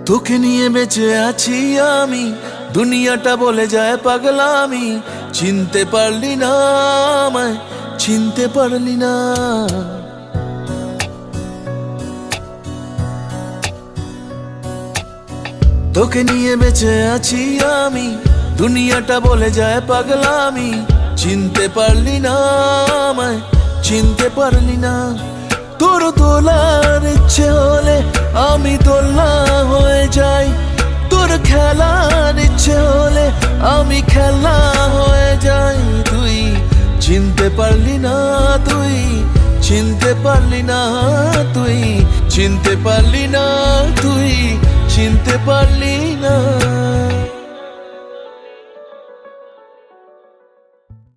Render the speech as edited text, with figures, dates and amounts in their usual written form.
তোকে নিয়ে বেঁচে আছি আমি, দুনিয়াটা বলে যায় পাগলামি। চিনতে পারলি না আমায়, চিনতে পারলি না। তোকে নিয়ে বেঁচে আছি আমি, দুনিয়াটা বলে যায় পাগলামি। চিনতে পারলি না আমায়, চিনতে পারলি না। তোর তোলার ইচ্ছে হলে আমি দোলনা হয়ে যাই, তোর খেলার ইচ্ছে হলে আমি খেলনা হয়ে যাই। তুই চিনতে পারলি না, তুই চিনতে পারলি না, তুই চিনতে পারলি না, তুই চিনতে পারলি না।